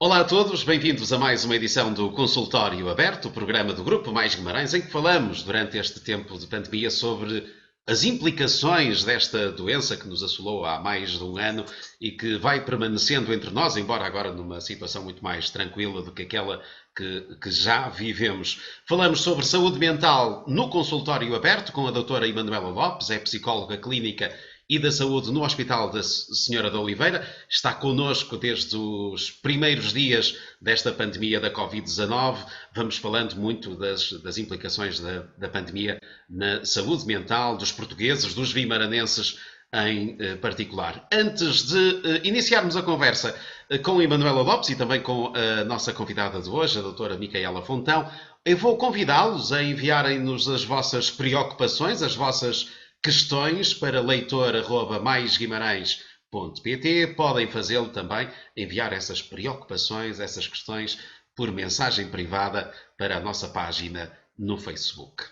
Olá a todos, bem-vindos a mais uma edição do Consultório Aberto, o programa do Grupo Mais Guimarães, em que falamos durante este tempo de pandemia sobre as implicações desta doença que nos assolou há mais de um ano e que vai permanecendo entre nós, embora agora numa situação muito mais tranquila do que aquela que já vivemos. Falamos sobre saúde mental no Consultório Aberto com a doutora Emanuela Lopes, é psicóloga clínica e da Saúde no Hospital da Senhora da Oliveira. Está connosco desde os primeiros dias desta pandemia da Covid-19. Vamos falando muito das implicações da pandemia na saúde mental dos portugueses, dos vimaranenses em particular. Antes de iniciarmos a conversa com a Emanuela Lopes e também com a nossa convidada de hoje, a doutora Micaela Fontão, eu vou convidá-los a enviarem-nos as vossas preocupações, as vossas questões para leitor@maisguimarães.pt. Podem fazê-lo também, enviar essas preocupações, essas questões, por mensagem privada para a nossa página no Facebook.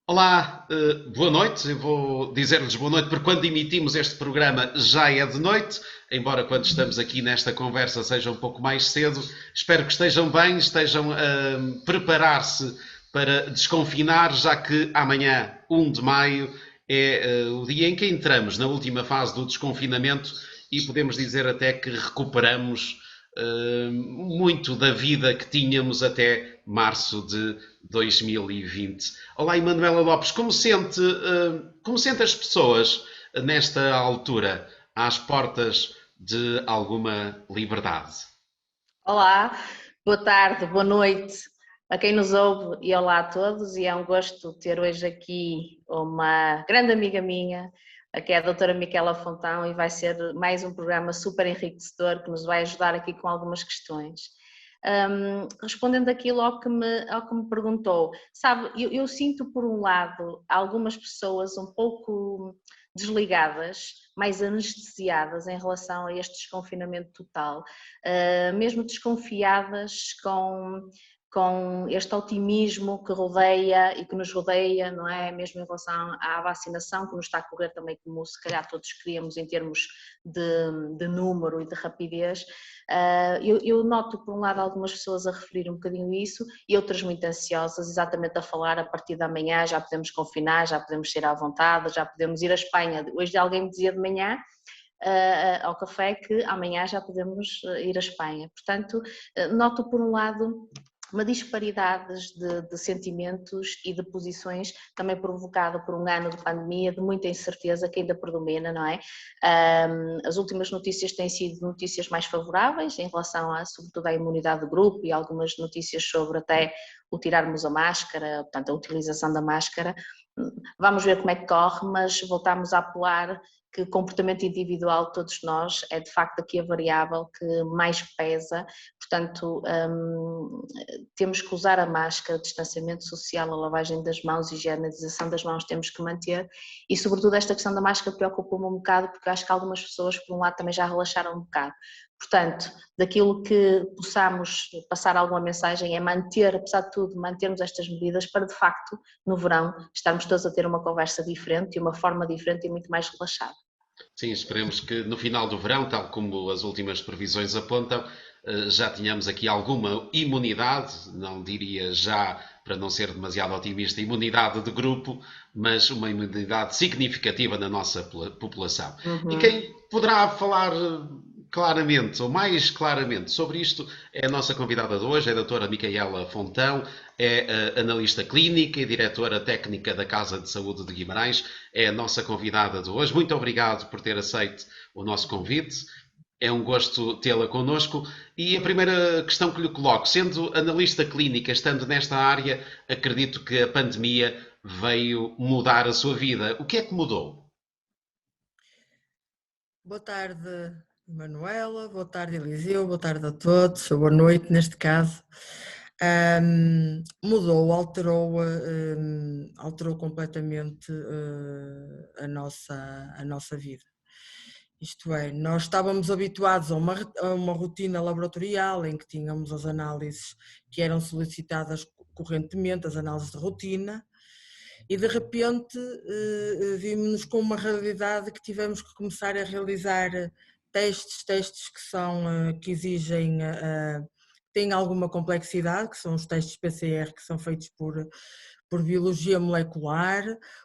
Olá, boa noite. Eu vou dizer-lhes boa noite porque quando emitimos este programa já é de noite, embora quando estamos aqui nesta conversa seja um pouco mais cedo. Espero que estejam bem, estejam a preparar-se para desconfinar, já que amanhã, 1 de maio, é o dia em que entramos na última fase do desconfinamento e podemos dizer até que recuperamos muito da vida que tínhamos até março de 2020. Olá, Emanuela Lopes, como sente as pessoas nesta altura, às portas de alguma liberdade? Olá, boa tarde, boa noite a quem nos ouve e olá a todos, e é um gosto ter hoje aqui uma grande amiga minha, que é a doutora Micaela Fontão, e vai ser mais um programa super enriquecedor que nos vai ajudar aqui com algumas questões. Respondendo aquilo ao que me perguntou, sabe, eu sinto por um lado algumas pessoas um pouco desligadas, mais anestesiadas em relação a este desconfinamento total, mesmo desconfiadas com este otimismo que rodeia e que nos rodeia, não é? Mesmo em relação à vacinação, que nos está a correr também como se calhar todos queríamos em termos de número e de rapidez. Eu noto, por um lado, algumas pessoas a referir um bocadinho isso e outras muito ansiosas, exatamente a falar a partir da manhã já podemos confinar, já podemos sair à vontade, já podemos ir à Espanha. Hoje alguém me dizia de manhã, ao café, que amanhã já podemos ir à Espanha. Portanto, noto por um lado uma disparidade de sentimentos e de posições, também provocada por um ano de pandemia, de muita incerteza que ainda predomina, não é? As últimas notícias têm sido notícias mais favoráveis em relação sobretudo à imunidade de grupo, e algumas notícias sobre até o tirarmos a máscara, portanto a utilização da máscara. Vamos ver como é que corre, mas voltamos a apelar que o comportamento individual de todos nós é de facto aqui a variável que mais pesa. Portanto, temos que usar a máscara, o distanciamento social, a lavagem das mãos, a higienização das mãos temos que manter, e sobretudo esta questão da máscara preocupa-me um bocado, porque acho que algumas pessoas por um lado também já relaxaram um bocado. Portanto, daquilo que possamos passar alguma mensagem é manter, apesar de tudo, mantermos estas medidas para de facto, no verão, estarmos todos a ter uma conversa diferente e uma forma diferente e muito mais relaxada. Sim, esperemos que no final do verão, tal como as últimas previsões apontam, já tenhamos aqui alguma imunidade, não diria já, para não ser demasiado otimista, imunidade de grupo, mas uma imunidade significativa na nossa população. E quem poderá falar claramente, ou mais claramente, sobre isto é a nossa convidada de hoje, é a doutora Micaela Fontão, é analista clínica e diretora técnica da Casa de Saúde de Guimarães, é a nossa convidada de hoje. Muito obrigado por ter aceito o nosso convite. É um gosto tê-la connosco. E a primeira questão que lhe coloco, sendo analista clínica, estando nesta área, acredito que a pandemia veio mudar a sua vida. O que é que mudou? Boa tarde, Manuela, boa tarde, Eliseu, boa tarde a todos, ou boa noite neste caso. Mudou, alterou completamente a nossa vida. Isto é, nós estávamos habituados a uma rotina laboratorial em que tínhamos as análises que eram solicitadas correntemente, as análises de rotina, e de repente vimos-nos com uma realidade que tivemos que começar a realizar testes que que exigem, têm alguma complexidade, que são os testes PCR que são feitos por biologia molecular,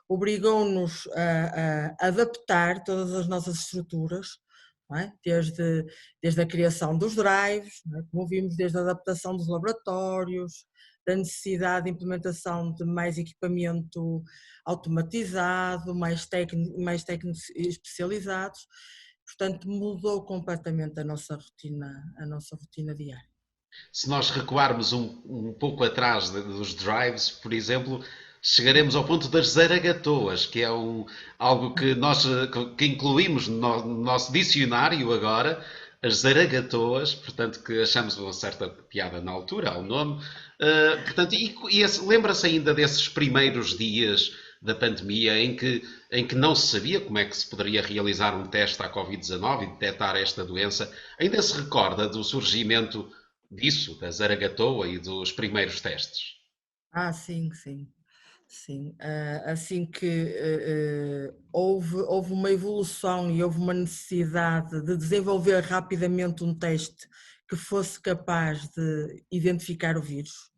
obrigou-nos a adaptar todas as nossas estruturas, não é? Desde a criação dos drives, não é? Como vimos, desde a adaptação dos laboratórios, da necessidade de implementação de mais equipamento automatizado, mais técnicos especializados, portanto mudou completamente a nossa rotina diária. Se nós recuarmos um pouco atrás dos drives, por exemplo, chegaremos ao ponto das zaragatoas, que é algo que nós que incluímos no nosso dicionário agora, as zaragatoas, portanto, que achamos uma certa piada na altura, ao nome. Portanto, lembra-se ainda desses primeiros dias da pandemia em que não se sabia como é que se poderia realizar um teste à Covid-19 e detectar esta doença? Ainda se recorda do surgimento disso, da Zaragatoa e dos primeiros testes? Sim, sim. Sim, assim que houve uma evolução e houve uma necessidade de desenvolver rapidamente um teste que fosse capaz de identificar o vírus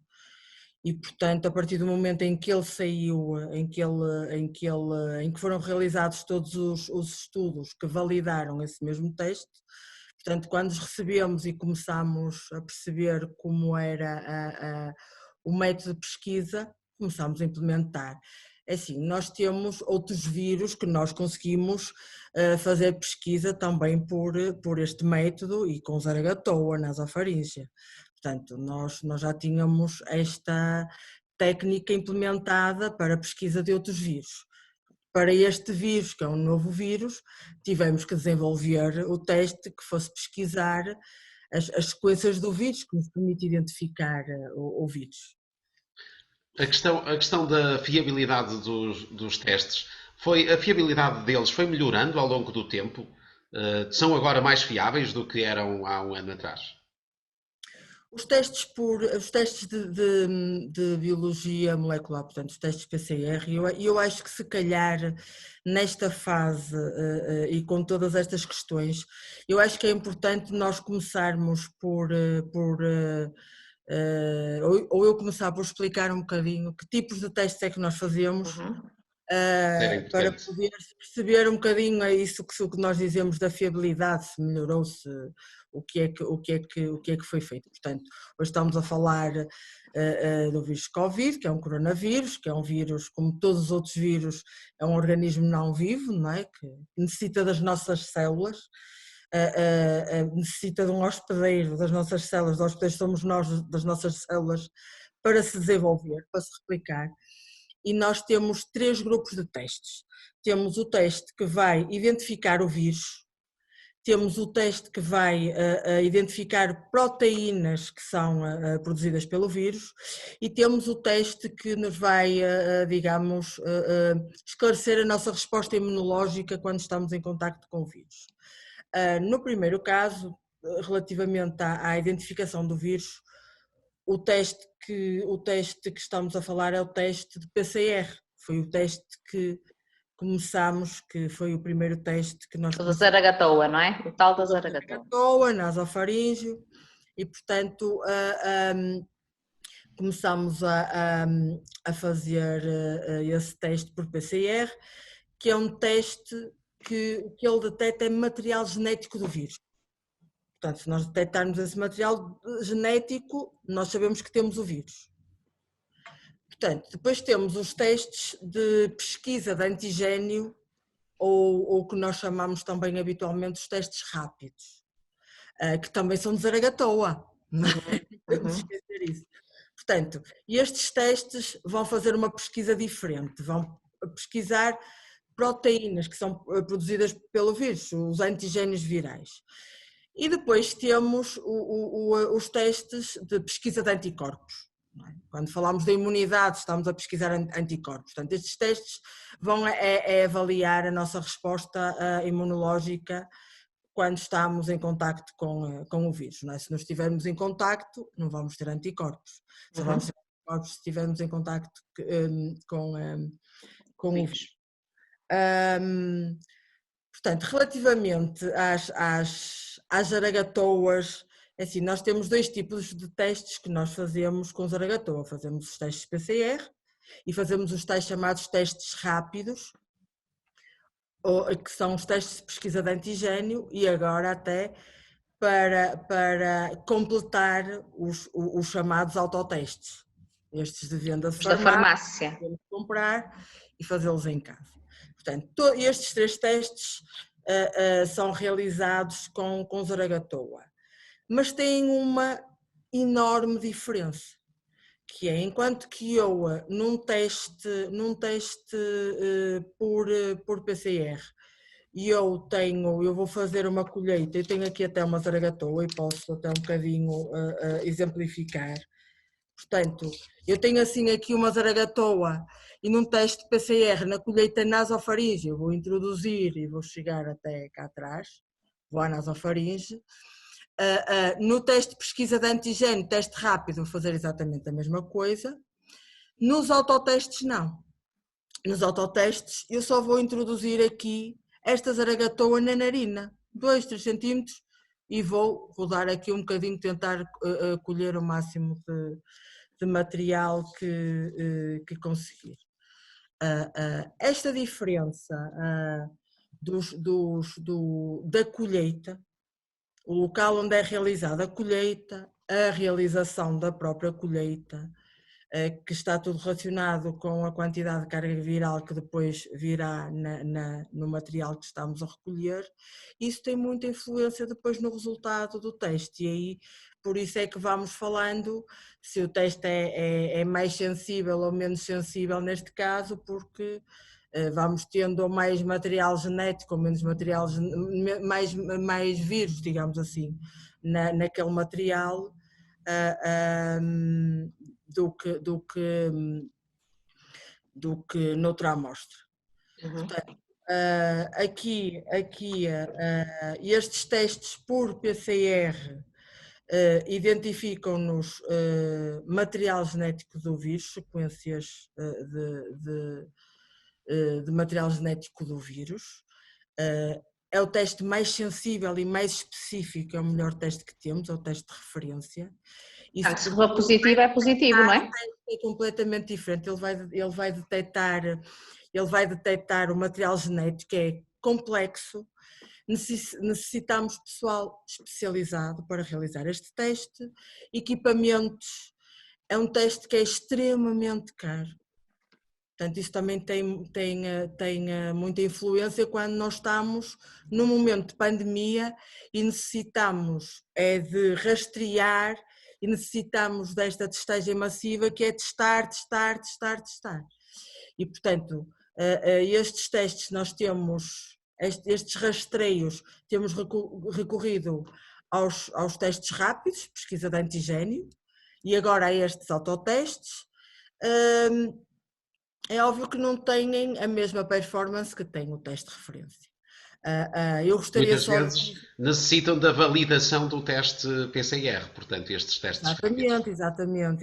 e, portanto, a partir do momento em que ele saiu, em que foram realizados todos os estudos que validaram esse mesmo teste, portanto, quando os recebemos e começámos a perceber como era o método de pesquisa, começámos a implementar. É assim, nós temos outros vírus que nós conseguimos fazer pesquisa também por este método e com Zaragatoa, nasofaríngea. Portanto, nós já tínhamos esta técnica implementada para a pesquisa de outros vírus. Para este vírus, que é um novo vírus, tivemos que desenvolver o teste que fosse pesquisar as sequências do vírus, que nos permite identificar o vírus. A questão da fiabilidade dos testes, a fiabilidade deles foi melhorando ao longo do tempo? São agora mais fiáveis do que eram há um ano atrás? Os testes de biologia molecular, portanto, os testes PCR, eu acho que se calhar nesta fase e com todas estas questões, eu acho que é importante nós começarmos ou eu começar por explicar um bocadinho que tipos de testes é que nós fazemos. Para poder perceber um bocadinho isso que nós dizemos da fiabilidade, se melhorou, o que é que foi feito. Portanto, hoje estamos a falar do vírus Covid, que é um coronavírus, que é um vírus, como todos os outros vírus, é um organismo não vivo, não é? Que necessita das nossas células, necessita de um hospedeiro das nossas células, os hospedeiros somos nós, das nossas células, para se desenvolver, para se replicar. E nós temos 3 grupos de testes. Temos o teste que vai identificar o vírus, temos o teste que vai identificar proteínas que são produzidas pelo vírus e temos o teste que nos vai, digamos, esclarecer a nossa resposta imunológica quando estamos em contacto com o vírus. No primeiro caso, relativamente à identificação do vírus, o teste que estamos a falar é o teste de PCR, foi o teste que começámos, que foi o primeiro teste que nós... O da Zaragatoa, não é? O tal da Zaragatoa. Nasofaríngeo, e portanto começámos a fazer esse teste por PCR, que é um teste que o que ele detecta é material genético do vírus. Portanto, se nós detectarmos esse material genético, nós sabemos que temos o vírus. Portanto, depois temos os testes de pesquisa de antigénio, ou que nós chamamos também habitualmente os testes rápidos, que também são de Zaragatoa, não podemos esquecer isso. Portanto, estes testes vão fazer uma pesquisa diferente, vão pesquisar proteínas que são produzidas pelo vírus, os antigénios virais. E depois temos os testes de pesquisa de anticorpos. Quando falamos da imunidade, estamos a pesquisar anticorpos. Portanto, estes testes vão avaliar a nossa resposta imunológica quando estamos em contacto com o vírus. Não é? Se não estivermos em contacto, não vamos ter anticorpos. Só vamos ter anticorpos se estivermos em contacto com o vírus. Portanto, relativamente às zaragatoas, assim, nós temos 2 tipos de testes que nós fazemos com zaragatoa. Fazemos os testes PCR e fazemos os tais chamados testes rápidos, que são os testes de pesquisa de antigénio, e agora até para completar os chamados autotestes, estes de venda de Da farmácia. Podemos comprar e fazê-los em casa. Portanto, estes 3 testes são realizados com zaragatoa, mas têm uma enorme diferença, que é, enquanto que eu num teste por PCR, e eu vou fazer uma colheita, eu tenho aqui até uma zaragatoa e posso até um bocadinho exemplificar. Portanto, eu tenho assim aqui uma zaragatoa e num teste PCR na colheita nasofaringe, eu vou introduzir e vou chegar até cá atrás, vou à nasofaringe. No teste de pesquisa de antigênio, teste rápido, vou fazer exatamente a mesma coisa. Nos autotestes não. Nos autotestes eu só vou introduzir aqui esta zaragatoa na narina, 2, 3 centímetros, e vou rodar aqui um bocadinho, tentar colher o máximo de material que conseguir. Esta diferença da colheita, o local onde é realizada a colheita, a realização da própria colheita, que está tudo relacionado com a quantidade de carga viral que depois virá no material que estamos a recolher, isso tem muita influência depois no resultado do teste, e aí por isso é que vamos falando se o teste é mais sensível ou menos sensível neste caso, porque vamos tendo mais material genético ou menos material, mais vírus, digamos assim, naquele material, do que noutra amostra. Portanto, estes testes por PCR identificam-nos material genético do vírus, sequências de material genético do vírus. É o teste mais sensível e mais específico, é o melhor teste que temos, é o teste de referência. Portanto, se for positivo, é positivo, não é? É completamente diferente, ele vai detectar o material genético, que é complexo, necessitamos pessoal especializado para realizar este teste, equipamentos, é um teste que é extremamente caro. Portanto, isso também tem muita influência quando nós estamos num momento de pandemia e necessitamos de rastrear e necessitamos desta testagem massiva, que é testar. E, portanto, estes testes nós temos, estes rastreios, temos recorrido aos testes rápidos, pesquisa de antigénio, e agora a estes autotestes. É óbvio que não têm a mesma performance que tem o teste de referência. Eu gostaria Muitas vezes necessitam da validação do teste PCR, portanto, estes testes rápidos.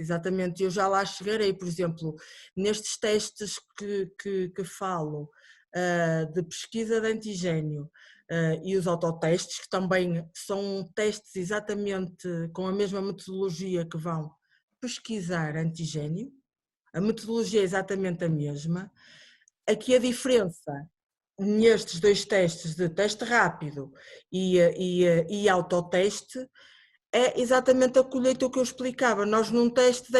Exatamente. Eu já lá chegarei, por exemplo, nestes testes que falo de pesquisa de antigénio e os autotestes, que também são testes exatamente com a mesma metodologia que vão pesquisar antigénio. A metodologia é exatamente a mesma. Aqui a diferença nestes 2 testes, de teste rápido e autoteste, é exatamente a colheita que eu explicava. Nós num teste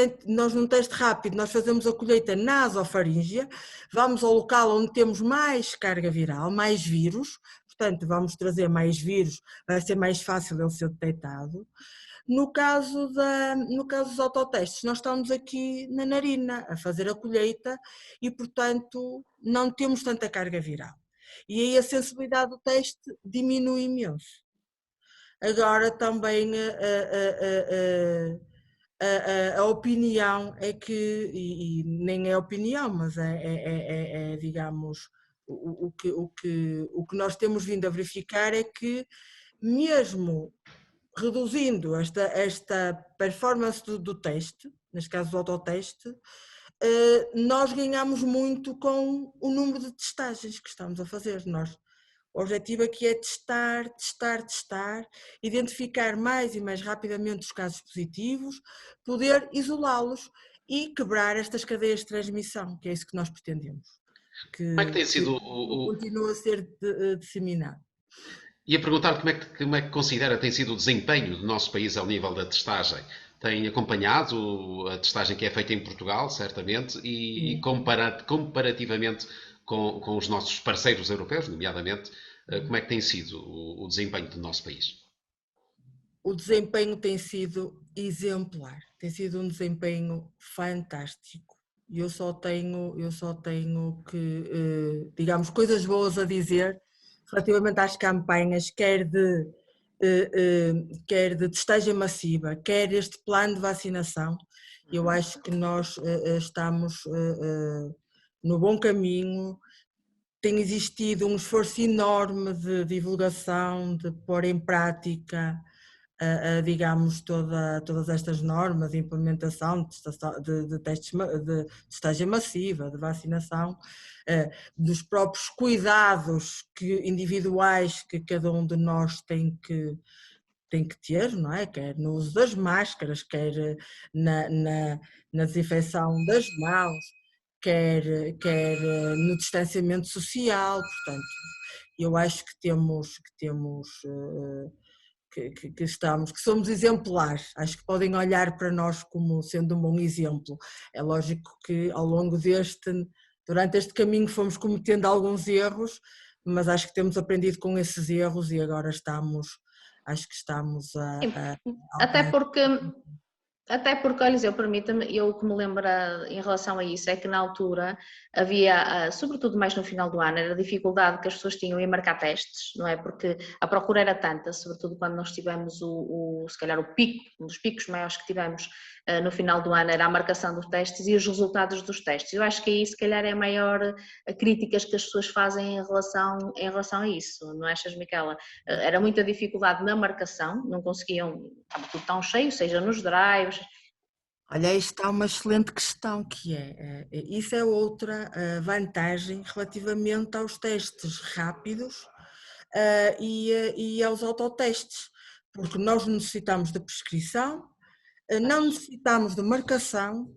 rápido, nós fazemos a colheita nasofaríngea, vamos ao local onde temos mais carga viral, mais vírus, portanto vamos trazer mais vírus, vai ser mais fácil ele ser detectado. No caso dos autotestes, nós estamos aqui na narina a fazer a colheita e, portanto, não temos tanta carga viral. E aí a sensibilidade do teste diminui imenso. Agora também a opinião é que, e nem é opinião, mas digamos, o que nós temos vindo a verificar é que mesmo reduzindo esta performance do teste, neste caso do autoteste, nós ganhamos muito com o número de testagens que estamos a fazer. O objetivo aqui é testar, identificar mais e mais rapidamente os casos positivos, poder isolá-los e quebrar estas cadeias de transmissão, que é isso que nós pretendemos, Como é que tem que sido continua a ser disseminado. Ia perguntar como é que considera tem sido o desempenho do nosso país ao nível da testagem. Tem acompanhado a testagem que é feita em Portugal, certamente, e comparativamente com os nossos parceiros europeus, nomeadamente, como é que tem sido o desempenho do nosso país? O desempenho tem sido exemplar, tem sido um desempenho fantástico. Eu só tenho que, digamos, coisas boas a dizer relativamente às campanhas, quer de testagem massiva, quer este plano de vacinação. Eu acho que nós estamos no bom caminho. Tem existido um esforço enorme de divulgação, de pôr em prática, digamos, todas estas normas de implementação de testes, de testagem massiva, de vacinação, dos próprios cuidados individuais que cada um de nós tem que ter, não é? Quer no uso das máscaras, quer na desinfecção das mãos, quer no distanciamento social. Portanto, eu acho que que somos exemplares. Acho que podem olhar para nós como sendo um bom exemplo. É lógico que durante este caminho fomos cometendo alguns erros, mas acho que temos aprendido com esses erros e agora acho que estamos Até porque olha, eu permita-me, eu que me lembro em relação a isso, é que na altura havia, sobretudo mais no final do ano, era a dificuldade que as pessoas tinham em marcar testes, não é? Porque a procura era tanta, sobretudo quando nós tivemos se calhar o pico, um dos picos maiores que tivemos no final do ano era a marcação dos testes e os resultados dos testes. Eu acho que aí se calhar é a maior críticas que as pessoas fazem em relação a isso, não achas, Micaela? Era muita dificuldade na marcação, não conseguiam, estava tudo tão cheio, seja nos drives. Olha, aí está uma excelente questão isso é outra vantagem relativamente aos testes rápidos e aos autotestes, porque nós necessitamos de prescrição, não necessitamos de marcação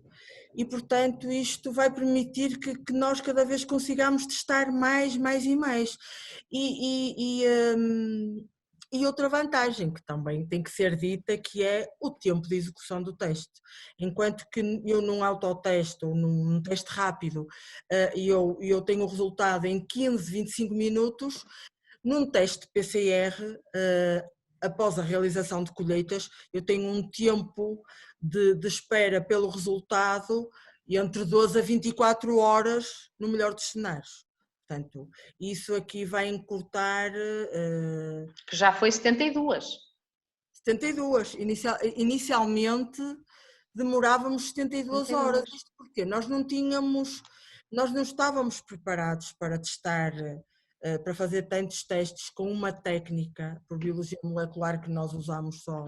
e, portanto, isto vai permitir que nós cada vez consigamos testar mais e mais. E outra vantagem que também tem que ser dita, que é o tempo de execução do teste. Enquanto que eu num autoteste ou num teste rápido eu tenho o resultado em 15, 25 minutos, num teste PCR, após a realização de colheitas, eu tenho um tempo de espera pelo resultado entre 12 a 24 horas, no melhor dos cenários. Portanto, isso aqui vai encurtar... Que já foi 72. 72. Inicialmente demorávamos 72 horas. Isto porque nós não estávamos preparados para testar, para fazer tantos testes com uma técnica por biologia molecular que nós usamos só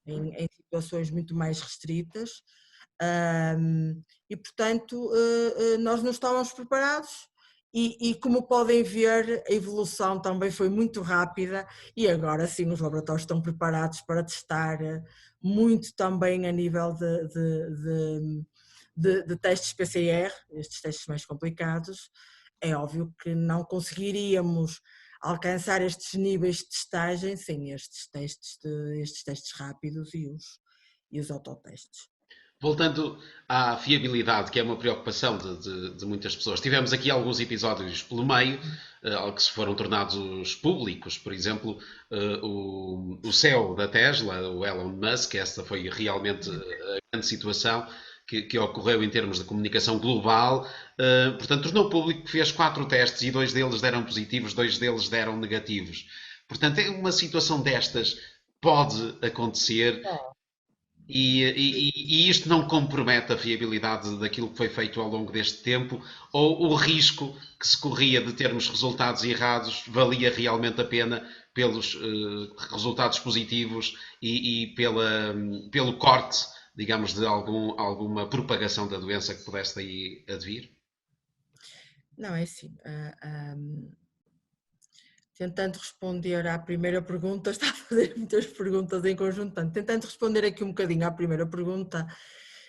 em situações muito mais restritas. E, portanto, nós não estávamos preparados e como podem ver, a evolução também foi muito rápida e agora sim os laboratórios estão preparados para testar muito também a nível de testes PCR, estes testes mais complicados. É óbvio que não conseguiríamos alcançar estes níveis de testagem sem estes testes rápidos e os autotestes. Voltando à fiabilidade, que é uma preocupação de muitas pessoas, tivemos aqui alguns episódios pelo meio, que se foram tornados públicos, por exemplo, o CEO da Tesla, o Elon Musk, essa foi realmente a grande situação que ocorreu em termos de comunicação global, portanto, tornou público que fez 4 testes e 2 deles deram positivos, 2 deles deram negativos. Portanto, é uma situação destas pode acontecer. E isto não compromete a fiabilidade daquilo que foi feito ao longo deste tempo, ou o risco que se corria de termos resultados errados valia realmente a pena pelos resultados positivos e pelo corte, digamos, de alguma propagação da doença que pudesse daí advir? Não, é assim. Tentando responder à primeira pergunta, está a fazer muitas perguntas em conjunto, portanto, tentando responder aqui um bocadinho à primeira pergunta,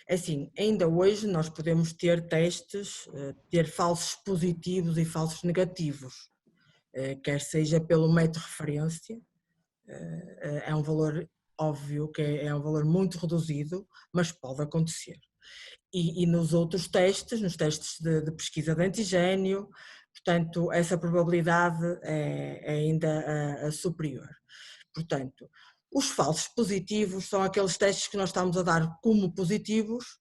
assim, ainda hoje nós podemos ter testes, ter falsos positivos e falsos negativos, quer seja pelo método de referência, é um valor óbvio que é um valor muito reduzido, mas pode acontecer. E nos outros testes, nos testes de pesquisa de antigênio, portanto, essa probabilidade é ainda a superior. Portanto, os falsos positivos são aqueles testes que nós estamos a dar como positivos,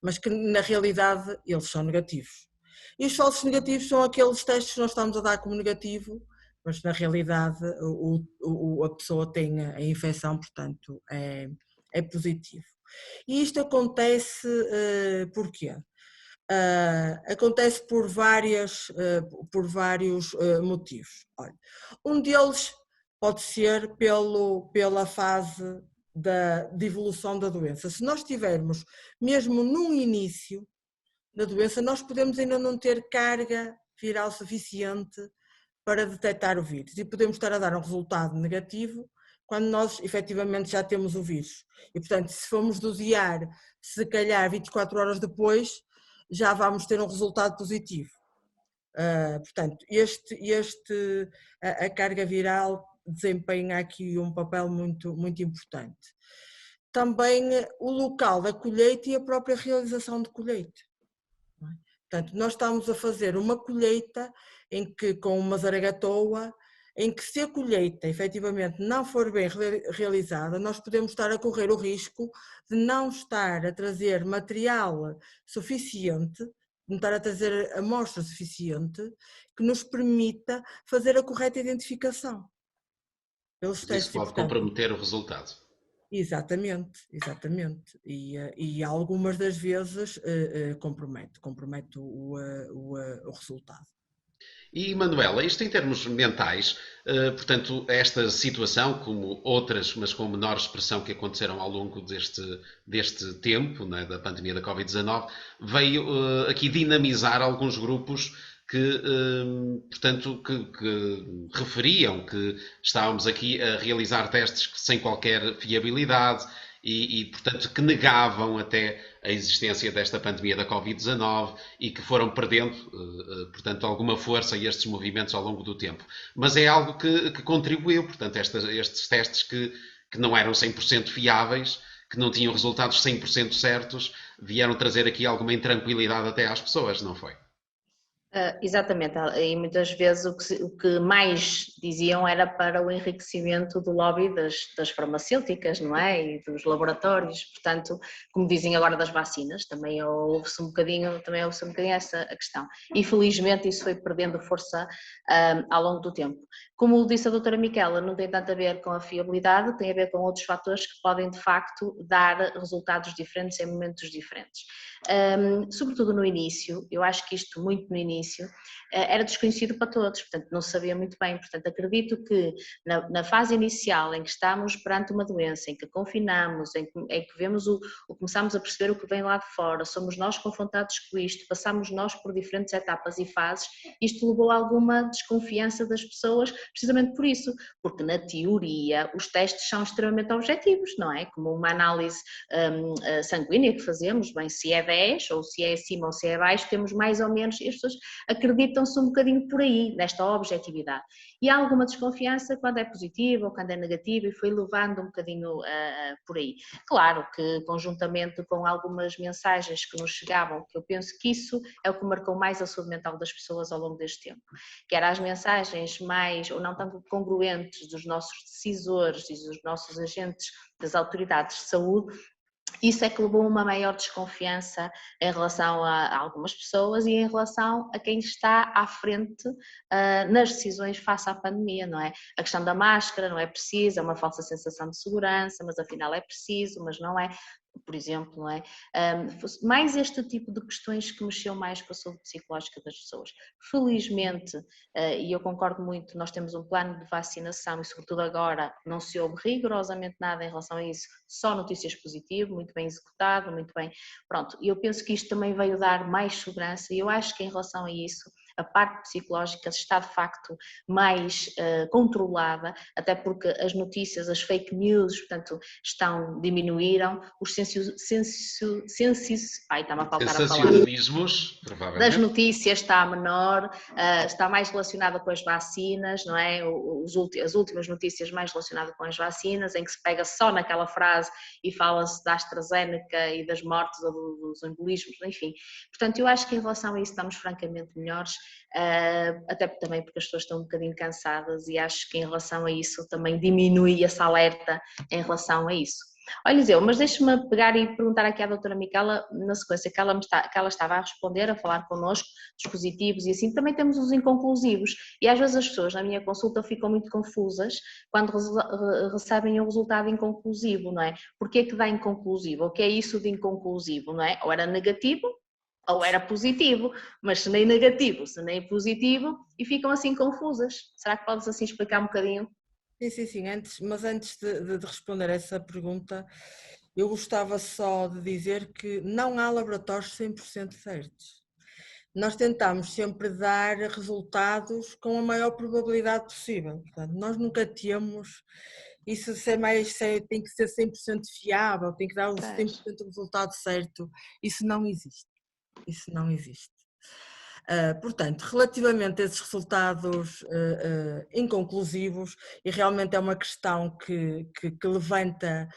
mas que na realidade eles são negativos. E os falsos negativos são aqueles testes que nós estamos a dar como negativo, mas na realidade a pessoa tem a infecção, portanto é positivo. E isto acontece porquê? Acontece por vários motivos. Olha, um deles pode ser pela fase de evolução da doença. Se nós tivermos mesmo num início da doença, nós podemos ainda não ter carga viral suficiente para detectar o vírus e podemos estar a dar um resultado negativo quando nós efetivamente já temos o vírus. E portanto, se formos dosear, se calhar 24 horas depois, já vamos ter um resultado positivo. Portanto, a carga viral desempenha aqui um papel muito, muito importante. Também o local da colheita e a própria realização de colheita. Portanto, nós estamos a fazer uma colheita com uma zaragatoa, em que se a colheita efetivamente não for bem realizada, nós podemos estar a correr o risco de não estar a trazer material suficiente, não estar a trazer amostra suficiente, que nos permita fazer a correta identificação. Pelos testes, isso pode comprometer o resultado. Exatamente. E algumas das vezes compromete o resultado. E Manuela, isto em termos mentais, portanto, esta situação, como outras, mas com menor expressão que aconteceram ao longo deste tempo, né, da pandemia da Covid-19, veio aqui dinamizar alguns grupos que, portanto, que referiam que estávamos aqui a realizar testes sem qualquer fiabilidade e, portanto, que negavam até a existência desta pandemia da Covid-19 e que foram perdendo, portanto, alguma força estes movimentos ao longo do tempo. Mas é algo que contribuiu, portanto, estes testes que não eram 100% fiáveis, que não tinham resultados 100% certos, vieram trazer aqui alguma intranquilidade até às pessoas, não foi? Exatamente, e muitas vezes o que mais diziam era para o enriquecimento do lobby das farmacêuticas, não é? E dos laboratórios, portanto, como dizem agora das vacinas, também houve-se um bocadinho essa a questão. Infelizmente isso foi perdendo força ao longo do tempo. Como disse a doutora Miquela, não tem tanto a ver com a fiabilidade, tem a ver com outros fatores que podem de facto dar resultados diferentes em momentos diferentes. Sobretudo no início, eu acho que isto muito no início, era desconhecido para todos, portanto não se sabia muito bem, portanto acredito que na fase inicial em que estamos perante uma doença, em que confinamos, em que vemos começamos a perceber o que vem lá de fora, somos nós confrontados com isto, passamos nós por diferentes etapas e fases, isto levou a alguma desconfiança das pessoas, precisamente por isso, porque na teoria os testes são extremamente objetivos, não é? Como uma análise sanguínea que fazemos, bem, se é 10 ou se é acima ou se é abaixo, temos mais ou menos, e as pessoas acreditam-se um bocadinho por aí, nesta objetividade. E há alguma desconfiança quando é positivo ou quando é negativo e foi levando um bocadinho por aí. Claro que conjuntamente com algumas mensagens que nos chegavam, que eu penso que isso é o que marcou mais a saúde mental das pessoas ao longo deste tempo, que eram as mensagens mais ou não tanto congruentes dos nossos decisores e dos nossos agentes das autoridades de saúde. Isso é que levou a uma maior desconfiança em relação a algumas pessoas e em relação a quem está à frente nas decisões face à pandemia, não é? A questão da máscara não é preciso, é uma falsa sensação de segurança, mas afinal é preciso, mas não é, por exemplo, não é? Mais este tipo de questões que mexeu mais com a saúde psicológica das pessoas. Felizmente, e eu concordo muito, nós temos um plano de vacinação e sobretudo agora não se ouve rigorosamente nada em relação a isso, só notícias positivas, muito bem executado, muito bem, pronto, e eu penso que isto também veio dar mais segurança e eu acho que em relação a isso a parte psicológica está de facto mais controlada, até porque as notícias, as fake news, portanto, diminuíram, os sensacionalismos, provavelmente. Das notícias está menor, está mais relacionada com as vacinas, não é? As últimas notícias mais relacionadas com as vacinas, em que se pega só naquela frase e fala-se da AstraZeneca e das mortes ou dos embolismos, enfim. Portanto, eu acho que em relação a isso estamos francamente melhores, até também porque as pessoas estão um bocadinho cansadas e acho que em relação a isso também diminui essa alerta em relação a isso. Olha, Eliseu, mas deixe-me pegar e perguntar aqui à doutora Micaela, na sequência que ela estava a responder, a falar connosco dos positivos e assim, também temos os inconclusivos e às vezes as pessoas na minha consulta ficam muito confusas quando recebem um resultado inconclusivo, não é? Porquê que dá inconclusivo? O que é isso de inconclusivo, não é? Ou era negativo ou era positivo, mas se nem negativo, se nem positivo e ficam assim confusas. Será que podes assim explicar um bocadinho? Sim. Mas antes de responder a essa pergunta, eu gostava só de dizer que não há laboratórios 100% certos. Nós tentamos sempre dar resultados com a maior probabilidade possível. Portanto, nós nunca temos isso ser mais sério, tem que ser 100% fiável, tem que dar o 100% do resultado certo. Isso não existe. Isso não existe. Portanto, relativamente a esses resultados inconclusivos, e realmente é uma questão que levanta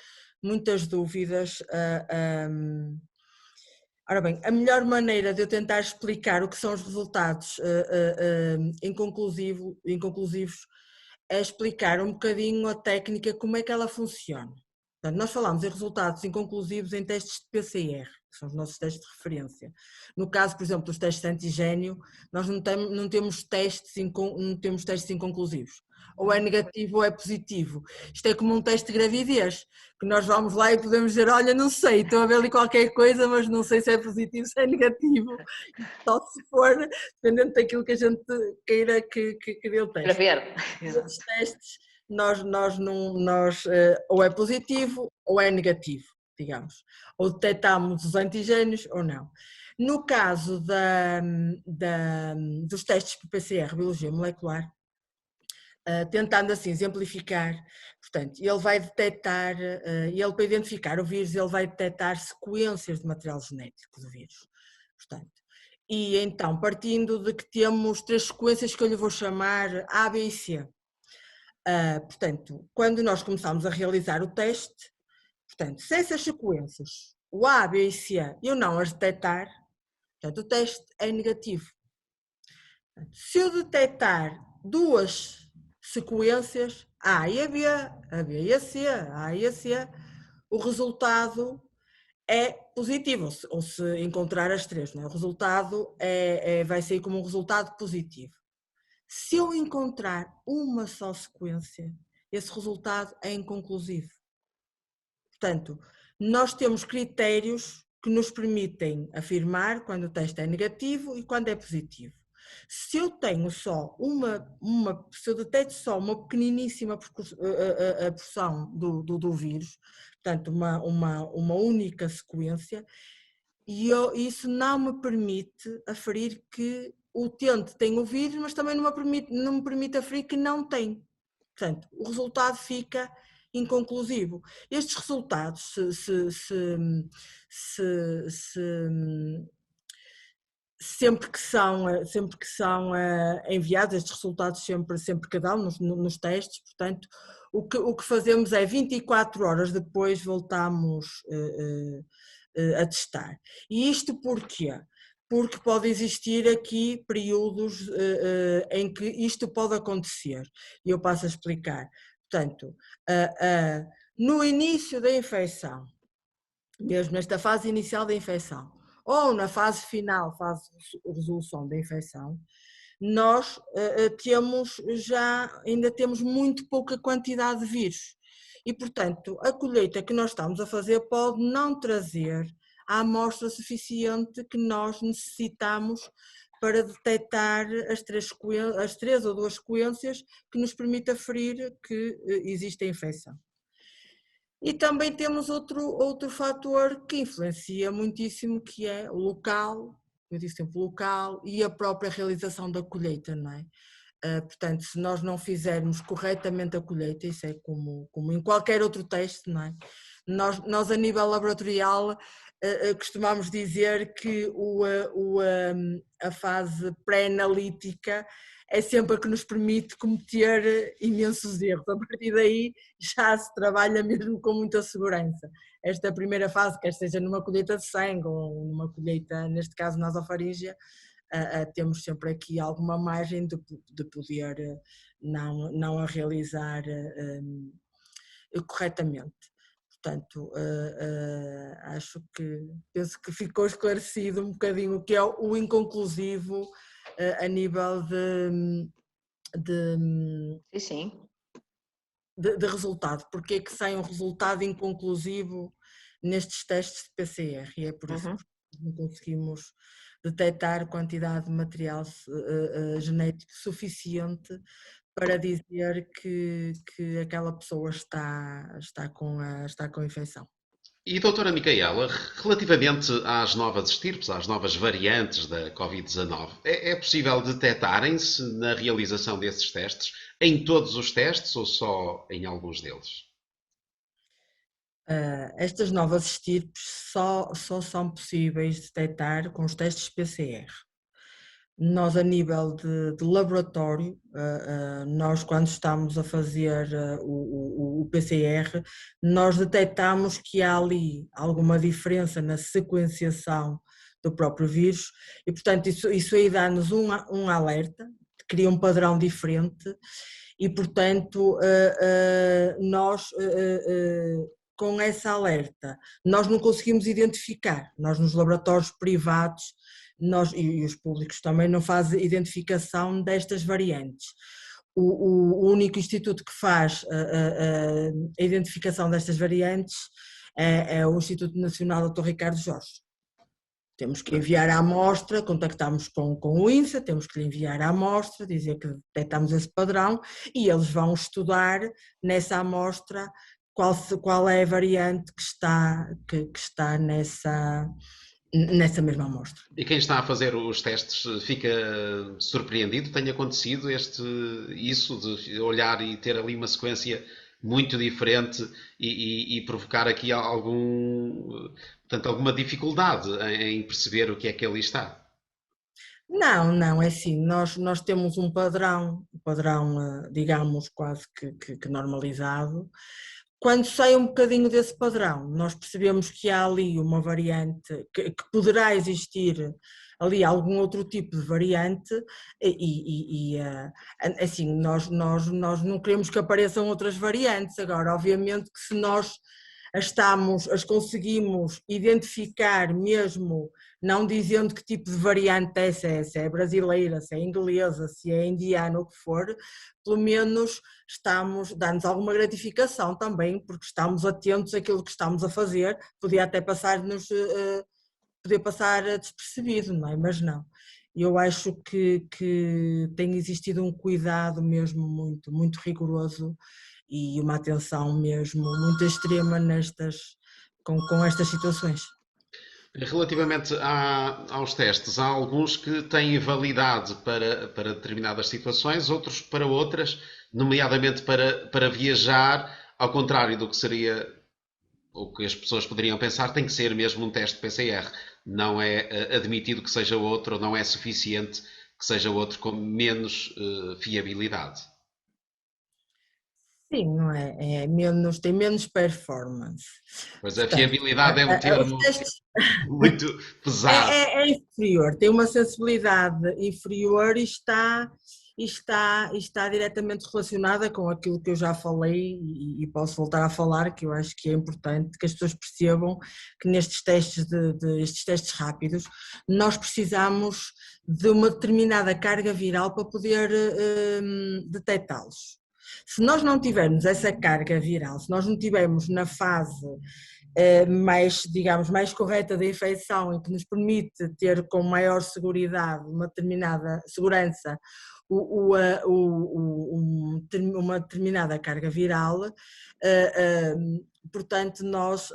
muitas dúvidas. Ora bem, a melhor maneira de eu tentar explicar o que são os resultados inconclusivos é explicar um bocadinho a técnica, como é que ela funciona. Portanto, nós falamos em resultados inconclusivos em testes de PCR, que são os nossos testes de referência. No caso, por exemplo, dos testes de antigénio, nós não temos testes inconclusivos. Ou é negativo ou é positivo. Isto é como um teste de gravidez, que nós vamos lá e podemos dizer, olha, não sei, estou a ver ali qualquer coisa, mas não sei se é positivo, se é negativo. Só se for, dependendo daquilo que a gente queira que dê o teste. Para ver. Esses testes, ou é positivo ou é negativo, digamos. Ou detectamos os antigénios ou não. No caso dos testes por PCR, biologia molecular, tentando assim exemplificar, portanto, ele vai detectar, ele para identificar o vírus, ele vai detectar sequências de material genético do vírus, portanto. E então, partindo de que temos 3 sequências que eu lhe vou chamar A, B e C. Portanto, quando nós começamos a realizar o teste, portanto, se essas sequências, o A, B e C, eu não as detectar, portanto, o teste é negativo. Se eu detectar 2 sequências, A e a B e a C, A e a C, o resultado é positivo, ou se encontrar as 3, não é? O resultado vai sair como um resultado positivo. Se eu encontrar uma só sequência, esse resultado é inconclusivo. Portanto, nós temos critérios que nos permitem afirmar quando o teste é negativo e quando é positivo. Se eu tenho só se eu detecto só uma pequeniníssima porção do vírus, portanto uma única sequência, e isso não me permite aferir que o utente tem o vírus, mas também não me permite aferir que não tem. Portanto, o resultado fica inconclusivo. Estes resultados, sempre que são enviados, estes resultados sempre que dão nos testes, portanto, o que fazemos é 24 horas depois voltamos a testar. E isto porquê? Porque pode existir aqui períodos em que isto pode acontecer, e eu passo a explicar. Portanto, no início da infecção, mesmo nesta fase inicial da infecção, ou na fase final, fase de resolução da infecção, nós ainda temos muito pouca quantidade de vírus. E, portanto, a colheita que nós estamos a fazer pode não trazer a amostra suficiente que nós necessitamos para detectar as 3 ou 2 sequências que nos permite aferir que existe a infecção. E também temos outro fator que influencia muitíssimo, que é o local como eu disse, tempo local e a própria realização da colheita, não é? Portanto, se nós não fizermos corretamente a colheita, isso é como em qualquer outro teste, não é? Nós a nível laboratorial costumamos dizer que a fase pré-analítica é sempre a que nos permite cometer imensos erros. A partir daí já se trabalha mesmo com muita segurança. Esta primeira fase, quer seja numa colheita de sangue ou numa colheita, neste caso nasofaríngea, temos sempre aqui alguma margem de poder não a realizar corretamente. Portanto, penso que ficou esclarecido um bocadinho o que é o inconclusivo a nível Sim. de resultado. Porque é que sai um resultado inconclusivo nestes testes de PCR? E é por isso que não conseguimos detectar quantidade de material genético suficiente para dizer que aquela pessoa está com a infecção. E doutora Micaela, relativamente às novas estirpes, às novas variantes da Covid-19, é possível detectarem-se na realização desses testes, em todos os testes ou só em alguns deles? Estas novas estirpes só são possíveis de detectar com os testes PCR. Nós, a nível de laboratório, nós quando estamos a fazer o PCR, nós detectamos que há ali alguma diferença na sequenciação do próprio vírus e, portanto, isso aí dá-nos um alerta, cria um padrão diferente e, portanto, nós com essa alerta, nós não conseguimos identificar, nós nos laboratórios privados e os públicos também não fazem identificação destas variantes. O único instituto que faz a identificação destas variantes é o Instituto Nacional Dr. Ricardo Jorge. Temos que enviar a amostra, contactamos com o INSA, temos que lhe enviar a amostra, dizer que detectamos esse padrão e eles vão estudar nessa amostra qual é a variante que está nessa mesma amostra. E quem está a fazer os testes fica surpreendido? Tem acontecido isso de olhar e ter ali uma sequência muito diferente e provocar aqui portanto, alguma dificuldade em perceber o que é que ali está? Não, é assim, nós temos um padrão, digamos quase que normalizado. Quando sai um bocadinho desse padrão, nós percebemos que há ali uma variante, que poderá existir ali algum outro tipo de variante assim, nós não queremos que apareçam outras variantes. Agora, obviamente que se nós as conseguimos identificar mesmo, não dizendo que tipo de variante é, se é brasileira, se é inglesa, se é indiana, o que for, pelo menos dá-nos alguma gratificação também, porque estamos atentos àquilo que estamos a fazer, podia até passar despercebido, não é? Mas não. Eu acho que tem existido um cuidado mesmo muito, muito rigoroso e uma atenção mesmo muito extrema com estas situações. Relativamente aos testes, há alguns que têm validade para determinadas situações, outros para outras, nomeadamente para viajar, ao contrário do que seria o que as pessoas poderiam pensar, tem que ser mesmo um teste PCR. Não é admitido que seja outro, não é suficiente que seja outro com menos fiabilidade. Sim, não é? Tem menos performance. Pois a Portanto, fiabilidade é um os termo testes muito pesado. é inferior, tem uma sensibilidade inferior e está diretamente relacionada com aquilo que eu já falei e posso voltar a falar, que eu acho que é importante que as pessoas percebam que nestes testes estes testes rápidos nós precisamos de uma determinada carga viral para poder detectá-los. Se nós não tivermos essa carga viral, se nós não tivermos na fase mais correta da infecção e que nos permite ter com maior seguridade, uma determinada segurança, uma determinada carga viral, portanto nós,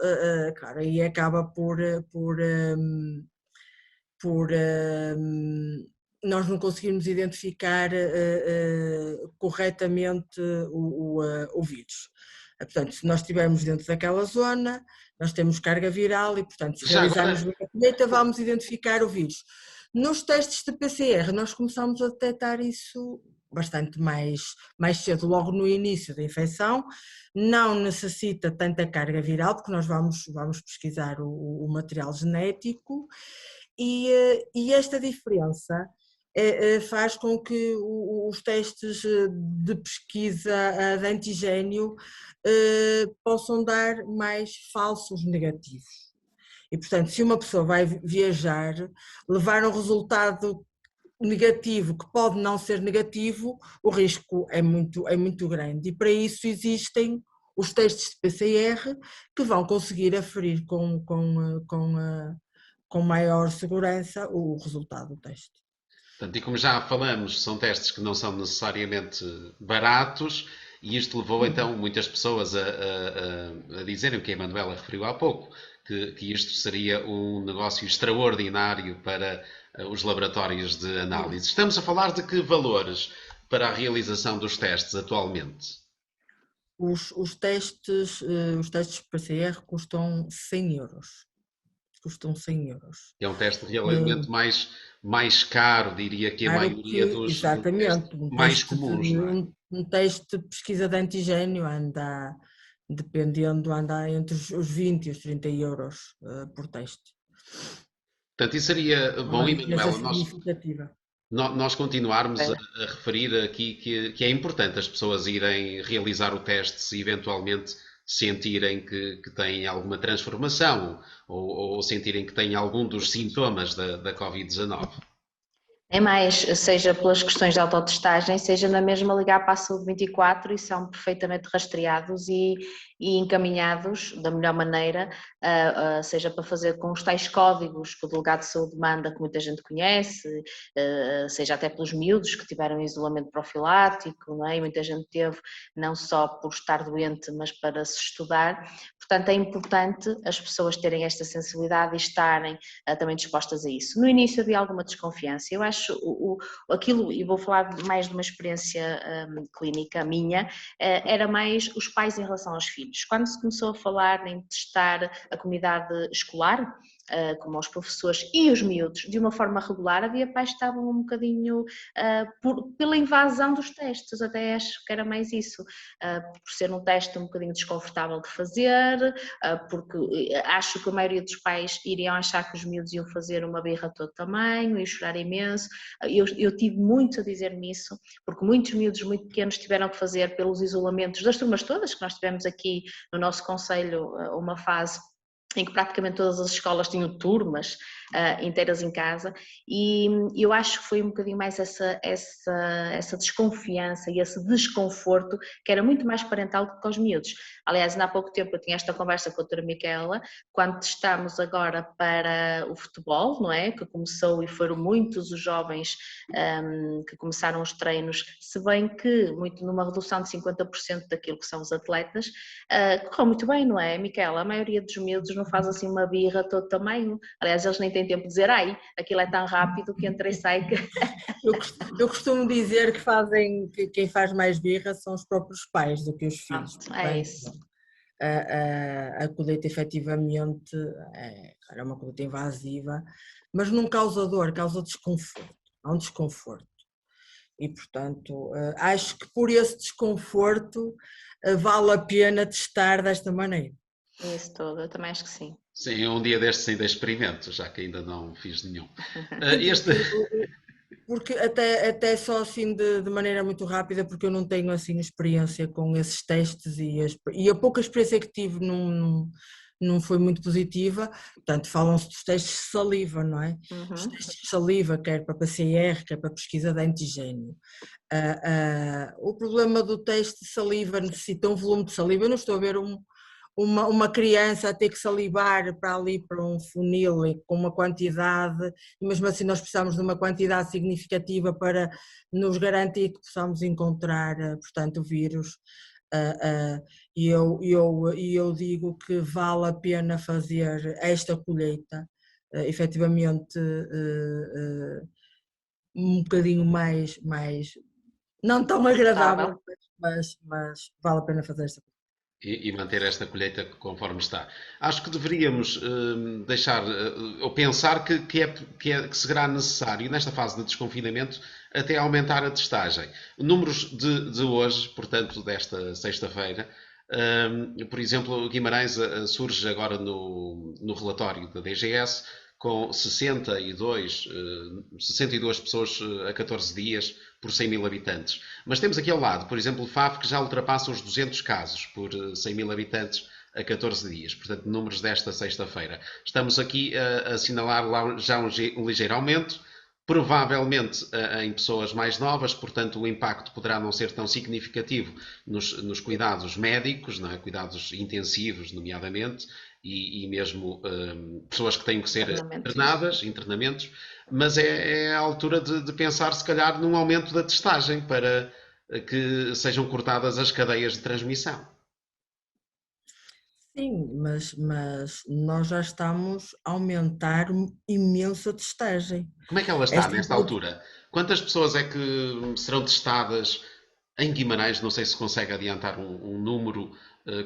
claro, aí acaba por por nós não conseguirmos identificar corretamente o vírus. Portanto, se nós estivermos dentro daquela zona, nós temos carga viral e, portanto, se Já realizarmos agora, bem a colheita, vamos identificar o vírus. Nos testes de PCR, nós começamos a detectar isso bastante mais cedo, logo no início da infecção. Não necessita tanta carga viral, porque nós vamos pesquisar o material genético e esta diferença faz com que os testes de pesquisa de antigénio possam dar mais falsos negativos. E, portanto, se uma pessoa vai viajar, levar um resultado negativo que pode não ser negativo, o risco é muito grande. E para isso existem os testes de PCR que vão conseguir aferir com maior segurança o resultado do teste. portanto, e como já falamos, são testes que não são necessariamente baratos, e isto levou então muitas pessoas a dizerem o que a Manuela referiu há pouco, que isto seria um negócio extraordinário para os laboratórios de análise. Estamos a falar de que valores para a realização dos testes atualmente? Os testes PCR custam 100 euros. Custam 100 euros. É um teste realmente mais caro, diria que a maioria dos exatamente, testes mais comuns, não é? um teste de pesquisa de antigénio anda entre os 20 e os 30 euros por teste. Portanto, isso seria É bom, uma e diferença Manuela, significativa. nós continuarmos a referir aqui que é importante as pessoas irem realizar o teste se eventualmente sentirem que têm alguma transformação ou sentirem que têm algum dos sintomas da Covid-19. É mais, seja pelas questões de autotestagem, seja na mesma ligar para a Saúde 24 e são perfeitamente rastreados e encaminhados da melhor maneira, seja para fazer com os tais códigos que o delegado de saúde manda, que muita gente conhece, seja até pelos miúdos que tiveram isolamento profilático, não é? E muita gente teve, não só por estar doente, mas para se estudar. Portanto, é importante as pessoas terem esta sensibilidade e estarem também dispostas a isso. No início havia alguma desconfiança. Eu acho aquilo, e vou falar mais de uma experiência clínica minha, era mais os pais em relação aos filhos. Quando se começou a falar em testar a comunidade escolar, como os professores e os miúdos, de uma forma regular, havia pais que estavam um bocadinho pela invasão dos testes, até acho que era mais isso, por ser um teste um bocadinho desconfortável de fazer, porque acho que a maioria dos pais iriam achar que os miúdos iam fazer uma birra de todo tamanho, iam chorar imenso. Eu tive muito a dizer-me isso, porque muitos miúdos muito pequenos tiveram que fazer pelos isolamentos das turmas todas, que nós tivemos aqui no nosso concelho uma fase em que praticamente todas as escolas tinham turmas inteiras em casa, e eu acho que foi um bocadinho mais essa desconfiança e esse desconforto que era muito mais parental do que aos miúdos. Aliás, ainda há pouco tempo eu tinha esta conversa com a doutora Micaela, quando testámos agora para o futebol, não é? Que começou e foram muitos os jovens que começaram os treinos, se bem que muito numa redução de 50% daquilo que são os atletas, correu muito bem, não é, Micaela? A maioria dos miúdos não faz assim uma birra todo tamanho, aliás, eles nem têm tempo de dizer, ai, aquilo é tão rápido que entra e sai. Eu costumo dizer que quem faz mais birra são os próprios pais do que os filhos. É isso. A colheita efetivamente é uma colheita invasiva, mas não causa dor, causa desconforto. Há um desconforto. E, portanto, acho que por esse desconforto vale a pena testar desta maneira. Isso todo, eu também acho que sim. Sim, um dia destes ainda experimento, já que ainda não fiz nenhum. Porque até só assim de maneira muito rápida, porque eu não tenho assim experiência com esses testes e a pouca experiência que tive não foi muito positiva. Portanto, falam-se dos testes de saliva, não é? Os testes de saliva, quer para PCR, quer para pesquisa de antigênio. O problema do teste de saliva necessita um volume de saliva. Eu não estou a ver uma criança a ter que salivar para um funil com uma quantidade, e mesmo assim nós precisamos de uma quantidade significativa para nos garantir que possamos encontrar, portanto, o vírus. E eu digo que vale a pena fazer esta colheita efetivamente um bocadinho mais não tão agradável, mas vale a pena fazer esta coisa. E manter esta colheita conforme está. Acho que deveríamos deixar, ou pensar que será necessário, nesta fase de desconfinamento, até aumentar a testagem. Números de hoje, portanto, desta sexta-feira, por exemplo, Guimarães surge agora no relatório da DGS com 62 pessoas a 14 dias por 100 mil habitantes. Mas temos aqui ao lado, por exemplo, o FAF, que já ultrapassa os 200 casos por 100 mil habitantes a 14 dias. Portanto, números desta sexta-feira. Estamos aqui a assinalar lá já um ligeiro aumento, provavelmente em pessoas mais novas, portanto o impacto poderá não ser tão significativo nos cuidados médicos, não é? Cuidados intensivos, nomeadamente, e mesmo pessoas que têm que ser internadas, internamentos, mas é a altura de pensar se calhar num aumento da testagem para que sejam cortadas as cadeias de transmissão. Sim, mas nós já estamos a aumentar imenso a testagem. Como é que ela está nesta altura? Quantas pessoas é que serão testadas em Guimarães? Não sei se consegue adiantar um número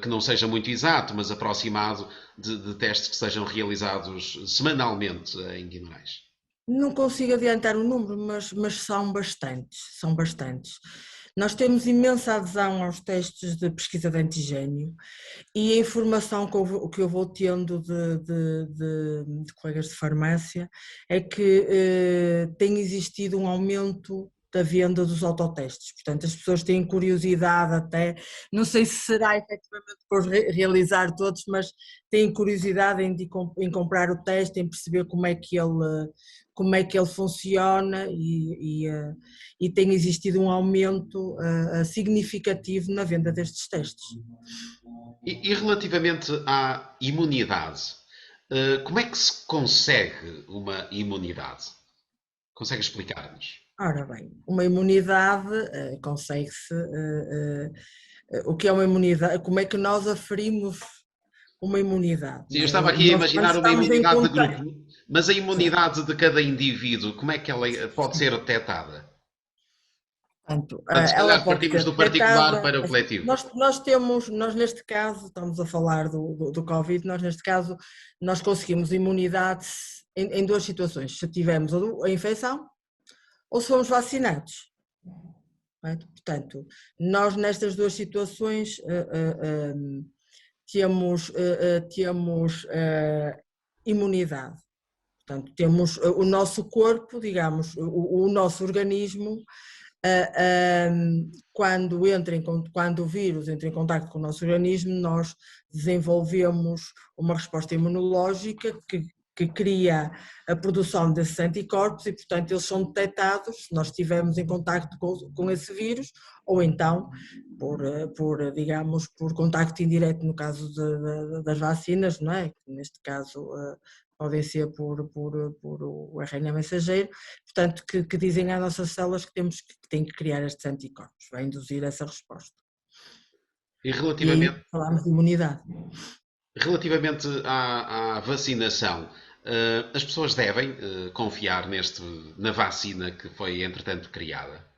que não seja muito exato, mas aproximado de testes que sejam realizados semanalmente em Guimarães. Não consigo adiantar o número, mas são bastantes, são bastantes. Nós temos imensa adesão aos testes de pesquisa de antigénio e a informação que eu vou tendo de colegas de farmácia é que tem existido um aumento da venda dos autotestes. Portanto, as pessoas têm curiosidade até, não sei se será efetivamente por realizar todos, mas têm curiosidade em comprar o teste, em perceber como é que ele funciona e tem existido um aumento significativo na venda destes testes. E relativamente à imunidade, como é que se consegue uma imunidade? Consegue explicar-nos? Ora bem, uma imunidade consegue-se. O que é uma imunidade? Como é que nós aferimos uma imunidade? Sim, eu estava aqui a imaginar uma Estamos em imunidade de contato. grupo, mas a imunidade de cada indivíduo, como é que ela pode ser detectada? Portanto, Portanto, se ela calhar pode partimos ser do particular detectada. para o coletivo. Nós neste caso, estamos a falar do Covid, nós neste caso, nós conseguimos imunidade em duas situações, se tivermos a infecção ou se fomos vacinados. Portanto, nós nestas duas situações temos imunidade. Portanto, temos o nosso corpo, digamos, o nosso organismo, quando o vírus entra em contato com o nosso organismo, nós desenvolvemos uma resposta imunológica que cria a produção desses anticorpos e, portanto, eles são detectados se nós estivermos em contacto com esse vírus ou então digamos, por contacto indireto no caso das vacinas, não é? Neste caso podem ser por o RNA mensageiro, portanto, que dizem às nossas células que têm que criar estes anticorpos, vai induzir essa resposta. E aí falamos de imunidade. Relativamente à vacinação, as pessoas devem confiar na vacina que foi entretanto criada?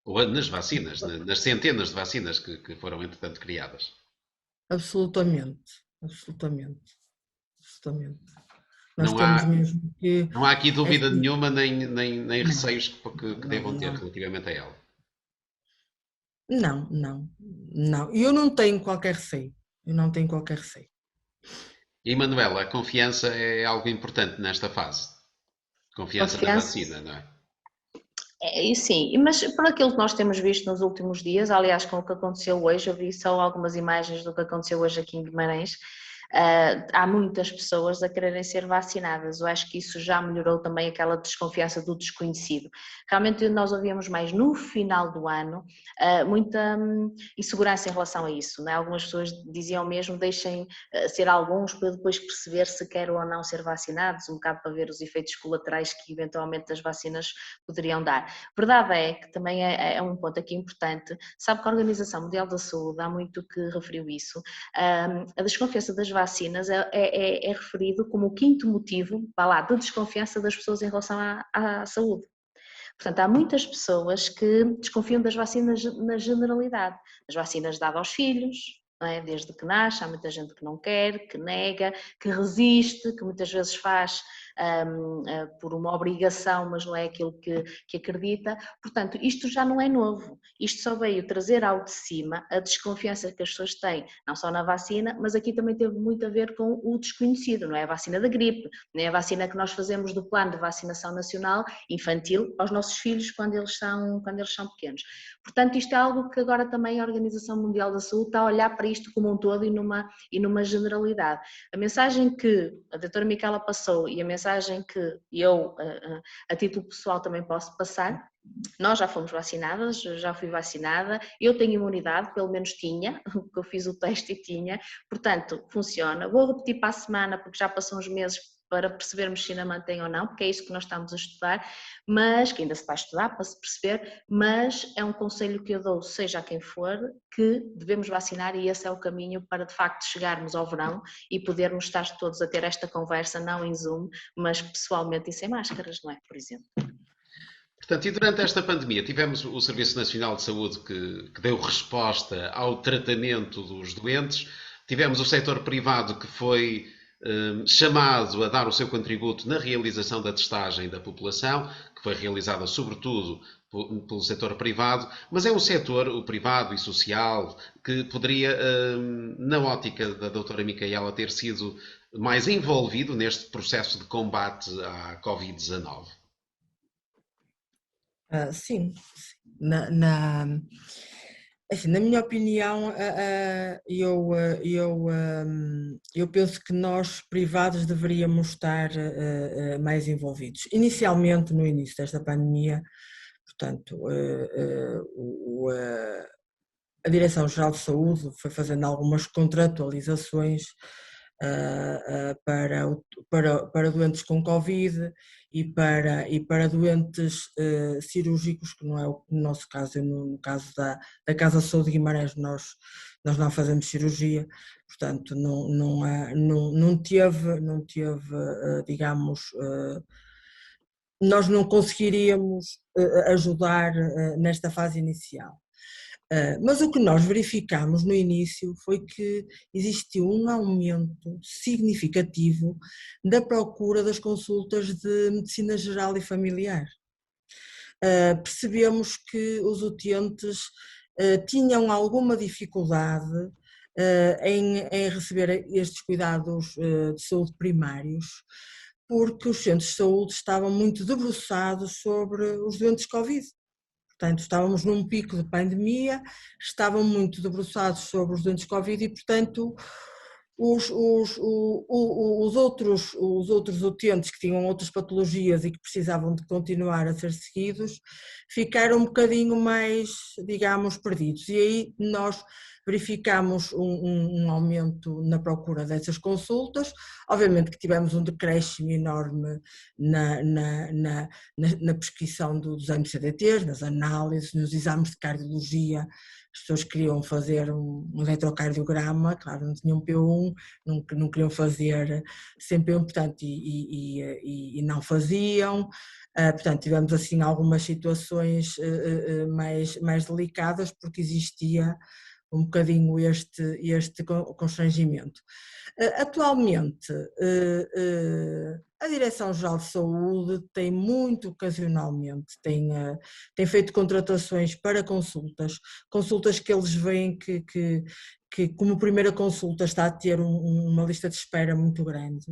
Ou nas vacinas, nas centenas de vacinas que foram entretanto criadas? Absolutamente, absolutamente, absolutamente. Nós Não temos há, mesmo que... não há aqui dúvida nenhuma, nem receios que devam ter não. relativamente a ela. Não. E eu não tenho qualquer receio. E Manuela, a confiança é algo importante nesta fase. Confiança na vacina, não é? É, sim, mas por aquilo que nós temos visto nos últimos dias, aliás, com o que aconteceu hoje, eu vi só algumas imagens do que aconteceu hoje aqui em Guimarães. Há muitas pessoas a quererem ser vacinadas. Eu acho que isso já melhorou também aquela desconfiança do desconhecido. Realmente nós ouvíamos mais no final do ano muita insegurança em relação a isso, não é? Algumas pessoas diziam mesmo deixem ser alguns para depois perceber se querem ou não ser vacinados, um bocado para ver os efeitos colaterais que eventualmente as vacinas poderiam dar. Verdade é que também é um ponto aqui importante, sabe que a Organização Mundial da Saúde há muito que referiu isso, a desconfiança das vacinas vacinas é referido como o quinto motivo, vá lá, de desconfiança das pessoas em relação à saúde. Portanto, há muitas pessoas que desconfiam das vacinas na generalidade, das vacinas dadas aos filhos, não é? Desde que nasce, há muita gente que não quer, que nega, que resiste, que muitas vezes faz por uma obrigação, mas não é aquilo que acredita. Portanto, isto já não é novo, isto só veio trazer ao de cima a desconfiança que as pessoas têm, não só na vacina, mas aqui também teve muito a ver com o desconhecido, não é a vacina da gripe, nem a vacina que nós fazemos do plano de vacinação nacional infantil aos nossos filhos quando eles são pequenos. Portanto, isto é algo que agora também a Organização Mundial da Saúde está a olhar para isto como um todo e numa generalidade. A mensagem que a doutora Micaela passou e a mensagem que eu, a título pessoal, também posso passar, nós já fomos vacinadas, já fui vacinada, eu tenho imunidade, pelo menos tinha, porque eu fiz o teste e tinha, portanto, funciona. Vou repetir para a semana, porque já passam uns meses para percebermos se ainda mantém ou não, porque é isso que nós estamos a estudar, mas que ainda se vai estudar para se perceber, mas é um conselho que eu dou, seja a quem for, que devemos vacinar e esse é o caminho para de facto chegarmos ao verão e podermos estar todos a ter esta conversa, não em Zoom, mas pessoalmente e sem máscaras, não é? Por exemplo. Portanto, e durante esta pandemia tivemos o Serviço Nacional de Saúde que deu resposta ao tratamento dos doentes, tivemos o setor privado que foi chamado a dar o seu contributo na realização da testagem da população, que foi realizada sobretudo pelo setor privado, mas é um setor, o privado e social, que poderia, na ótica da doutora Micaela, ter sido mais envolvido neste processo de combate à Covid-19. Sim, assim, na minha opinião, eu penso que nós privados deveríamos estar mais envolvidos. Inicialmente, no início desta pandemia, portanto, a Direção-Geral de Saúde foi fazendo algumas contratualizações para doentes com Covid e para doentes cirúrgicos, que não é o nosso caso, no caso da Casa de Saúde de Guimarães nós não fazemos cirurgia, portanto não teve, digamos, nós não conseguiríamos ajudar nesta fase inicial. Mas o que nós verificamos no início foi que existiu um aumento significativo da procura das consultas de medicina geral e familiar. Percebemos que os utentes tinham alguma dificuldade em receber estes cuidados de saúde primários, porque os centros de saúde estavam muito debruçados sobre os doentes Covid. Portanto, estávamos num pico de pandemia, estavam muito debruçados sobre os doentes Covid e, portanto, os outros utentes que tinham outras patologias e que precisavam de continuar a ser seguidos, ficaram um bocadinho mais, digamos, perdidos. E aí nós verificamos um aumento na procura dessas consultas. Obviamente que tivemos um decréscimo enorme na prescrição dos MCDTs, nas análises, nos exames de cardiologia. As pessoas queriam fazer um eletrocardiograma, claro, não tinham P1, não queriam fazer sem P1, portanto, e não faziam. Portanto, tivemos assim algumas situações mais delicadas, porque existia um bocadinho este constrangimento. Atualmente, a Direção-Geral de Saúde tem muito ocasionalmente, tem feito contratações para consultas que eles veem que como primeira consulta está a ter uma lista de espera muito grande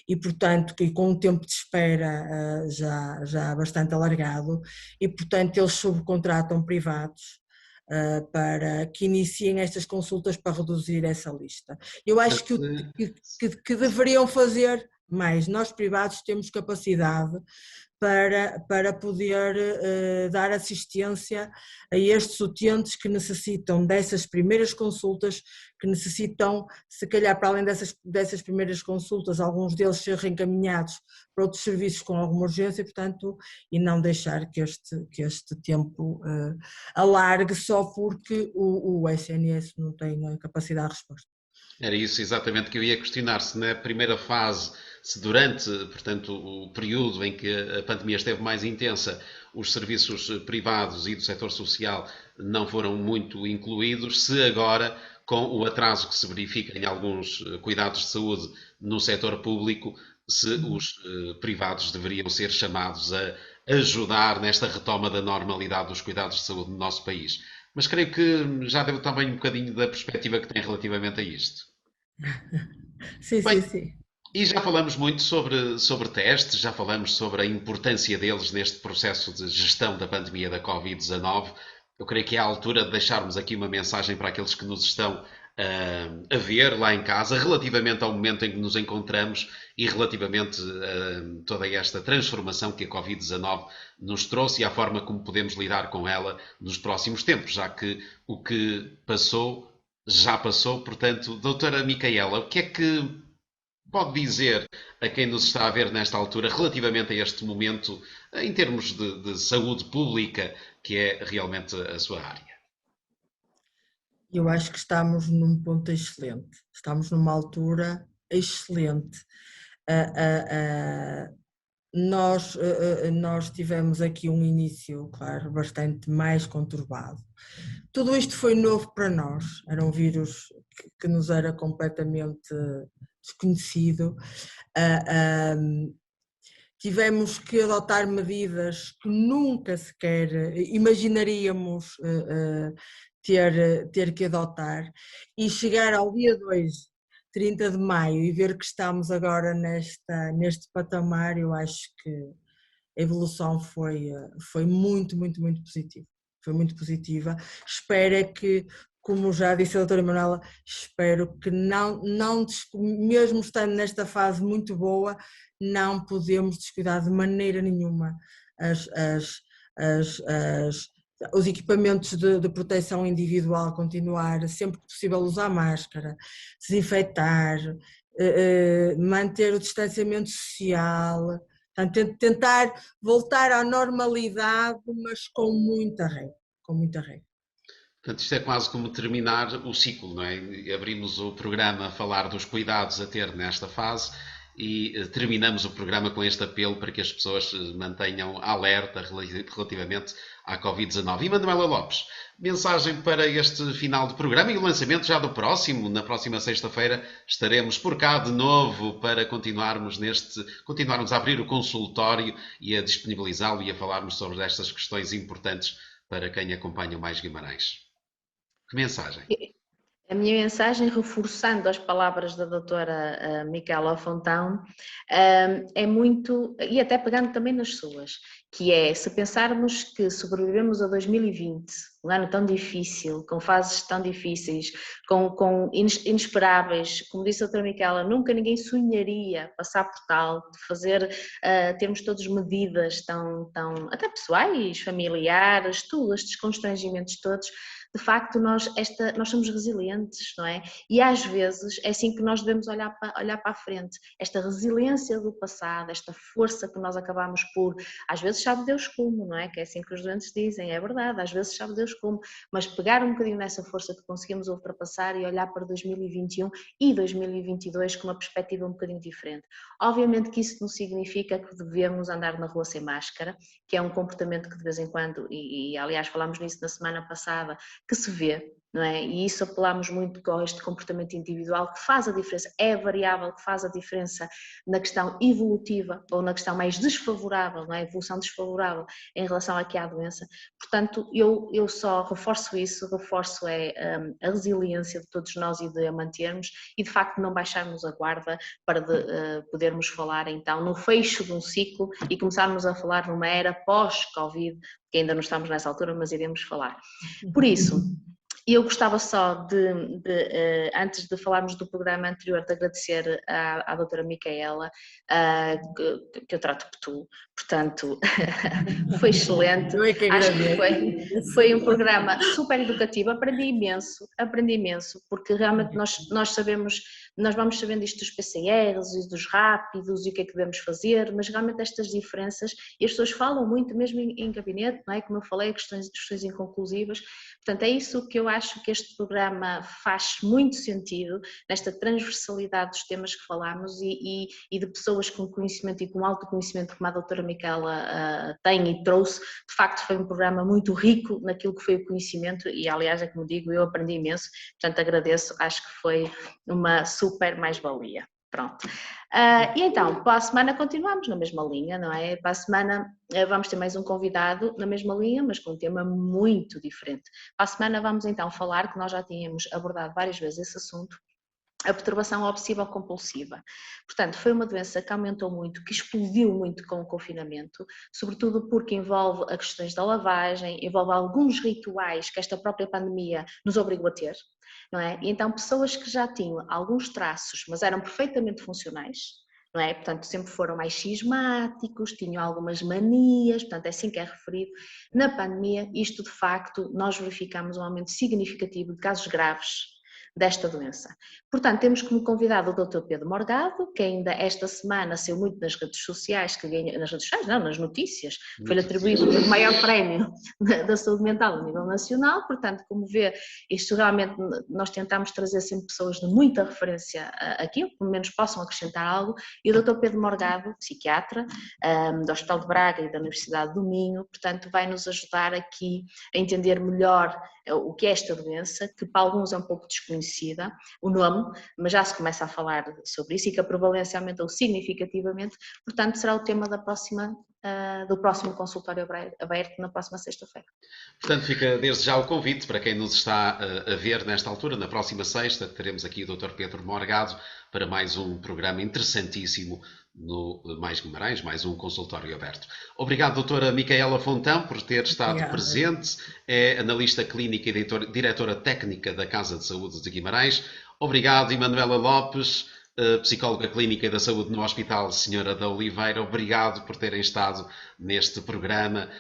e, portanto, e com um tempo de espera já bastante alargado e, portanto, eles subcontratam privados para que iniciem estas consultas para reduzir essa lista. Eu acho que deveriam fazer mais. Nós privados temos capacidade para poder dar assistência a estes utentes que necessitam dessas primeiras consultas, que necessitam, se calhar para além dessas primeiras consultas, alguns deles ser reencaminhados para outros serviços com alguma urgência, portanto, e não deixar que este tempo alargue só porque o SNS não tem a capacidade de resposta. Era isso exatamente que eu ia questionar, se na primeira fase, se durante, portanto, o período em que a pandemia esteve mais intensa, os serviços privados e do setor social não foram muito incluídos, se agora, com o atraso que se verifica em alguns cuidados de saúde no setor público, se os privados deveriam ser chamados a ajudar nesta retoma da normalidade dos cuidados de saúde no nosso país. Mas creio que já deu também um bocadinho da perspectiva que tem relativamente a isto. Sim, Bem, sim, sim. e já falamos muito sobre testes, já falamos sobre a importância deles neste processo de gestão da pandemia da Covid-19. Eu creio que é a altura de deixarmos aqui uma mensagem para aqueles que nos estão a ver lá em casa, relativamente ao momento em que nos encontramos e relativamente a toda esta transformação que a Covid-19 nos trouxe e à forma como podemos lidar com ela nos próximos tempos, já que o que passou já passou. Portanto, doutora Micaela, o que é que pode dizer a quem nos está a ver nesta altura relativamente a este momento em termos de saúde pública, que é realmente a sua área? Eu acho que estamos num ponto excelente, estamos numa altura excelente. Ah, ah, ah, nós tivemos aqui um início, claro, bastante mais conturbado. Tudo isto foi novo para nós, era um vírus que nos era completamente desconhecido. Tivemos que adotar medidas que nunca sequer imaginaríamos ter que adotar, e chegar ao dia 2, 30 de maio, e ver que estamos agora neste patamar. Eu acho que a evolução foi muito, muito, muito positiva. Foi muito positiva. Espero é que, como já disse a doutora Manuela, espero que não, mesmo estando nesta fase muito boa, não podemos descuidar de maneira nenhuma as, as, as, os equipamentos de proteção individual, continuar sempre que possível usar máscara, desinfetar, manter o distanciamento social. Portanto, tentar voltar à normalidade, mas com muita regra, com muita regra. Portanto, isto é quase como terminar o ciclo, não é? Abrimos o programa a falar dos cuidados a ter nesta fase e terminamos o programa com este apelo para que as pessoas mantenham alerta relativamente à Covid-19. E Manuela Lopes, mensagem para este final de programa e o lançamento já do próximo. Na próxima sexta-feira estaremos por cá de novo para continuarmos a abrir o consultório e a disponibilizá-lo e a falarmos sobre estas questões importantes para quem acompanha o Mais Guimarães. Que mensagem? A minha mensagem, reforçando as palavras da doutora Micaela Fontão, é muito, e até pegando também nas suas, que é, se pensarmos que sobrevivemos a 2020, um ano tão difícil, com fases tão difíceis, com inesperáveis, como disse a doutora Micaela, nunca ninguém sonharia passar por tal, de fazer, termos todas medidas tão, até pessoais, familiares, tudo, estes constrangimentos todos. De facto, nós somos resilientes, não é? E às vezes é assim que nós devemos olhar para a frente. Esta resiliência do passado, esta força que nós acabamos por, às vezes sabe Deus como, não é? Que é assim que os doentes dizem, é verdade, às vezes sabe Deus como, mas pegar um bocadinho nessa força que conseguimos ultrapassar e olhar para 2021 e 2022 com uma perspectiva um bocadinho diferente. Obviamente que isso não significa que devemos andar na rua sem máscara, que é um comportamento que de vez em quando, e aliás falámos nisso na semana passada, que se vê, não é? E isso apelamos muito com este comportamento individual que faz a diferença, é a variável que faz a diferença na questão evolutiva ou na questão mais desfavorável, não é? Evolução desfavorável em relação aqui à doença. Portanto, eu só reforço isso, reforço a resiliência de todos nós e de a mantermos e de facto não baixarmos a guarda para podermos falar então no fecho de um ciclo e começarmos a falar numa era pós-Covid, que ainda não estamos nessa altura, mas iremos falar. Por isso, eu gostava só antes de falarmos do programa anterior, de agradecer à doutora Micaela, que eu trato por tu, Portanto, foi excelente. Eu é que Acho que agradeço. foi um programa super educativo, aprendi imenso, porque realmente nós sabemos, nós vamos sabendo isto dos PCRs e dos rápidos e o que é que devemos fazer, mas realmente estas diferenças, e as pessoas falam muito mesmo em gabinete, não é? Como eu falei, questões inconclusivas. Portanto, é isso que eu acho que este programa faz muito sentido, nesta transversalidade dos temas que falámos e de pessoas com conhecimento e com autoconhecimento, como a doutora Micaela tem e trouxe. De facto, foi um programa muito rico naquilo que foi o conhecimento e, aliás, é como digo, eu aprendi imenso, portanto agradeço, acho que foi uma super mais-valia. Pronto. E então, para a semana continuamos na mesma linha, não é? Para a semana vamos ter mais um convidado na mesma linha, mas com um tema muito diferente. Para a semana vamos então falar, que nós já tínhamos abordado várias vezes esse assunto, a perturbação obsessiva-compulsiva. Portanto, foi uma doença que aumentou muito, que explodiu muito com o confinamento, sobretudo porque envolve as questões da lavagem, envolve alguns rituais que esta própria pandemia nos obrigou a ter, não é? E então pessoas que já tinham alguns traços, mas eram perfeitamente funcionais, não é? Portanto, sempre foram mais cismáticos, tinham algumas manias, portanto, é assim que é referido. Na pandemia, isto de facto, nós verificamos um aumento significativo de casos graves desta doença. Portanto, temos como convidado o Dr. Pedro Morgado, que ainda esta semana saiu muito nas redes sociais, nas notícias, foi-lhe atribuído o maior prémio da saúde mental a nível nacional. Portanto, como vê, isto realmente nós tentamos trazer sempre pessoas de muita referência aqui, pelo menos possam acrescentar algo, e o Dr. Pedro Morgado, psiquiatra, do Hospital de Braga e da Universidade do Minho, portanto, vai nos ajudar aqui a entender melhor o que é esta doença, que para alguns é um pouco desconhecida, o nome, mas já se começa a falar sobre isso e que a prevalência aumentou significativamente, portanto será o tema do próximo consultório aberto na próxima sexta-feira. Portanto, fica desde já o convite para quem nos está a ver nesta altura. Na próxima sexta teremos aqui o Dr. Pedro Morgado para mais um programa interessantíssimo no Mais Guimarães, mais um consultório aberto. Obrigado, doutora Micaela Fontão, por ter estado presente. É analista clínica e diretora técnica da Casa de Saúde de Guimarães. Obrigado, Emanuela Lopes, psicóloga clínica e da saúde no Hospital Senhora da Oliveira. Obrigado por terem estado neste programa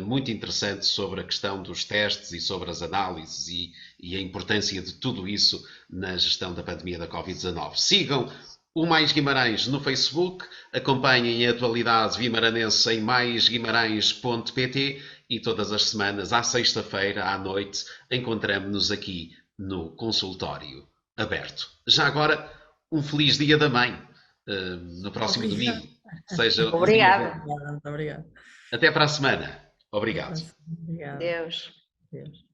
muito interessante sobre a questão dos testes e sobre as análises e a importância de tudo isso na gestão da pandemia da Covid-19. Sigam o Mais Guimarães no Facebook, acompanhem a atualidade guimaranense em maisguimarães.pt e todas as semanas, à sexta-feira, à noite, encontramos-nos aqui no consultório aberto. Já agora, um feliz Dia da Mãe no próximo domingo. Seja Obrigada. Obrigado. Até para a semana. Obrigado. Obrigado. Deus. Deus.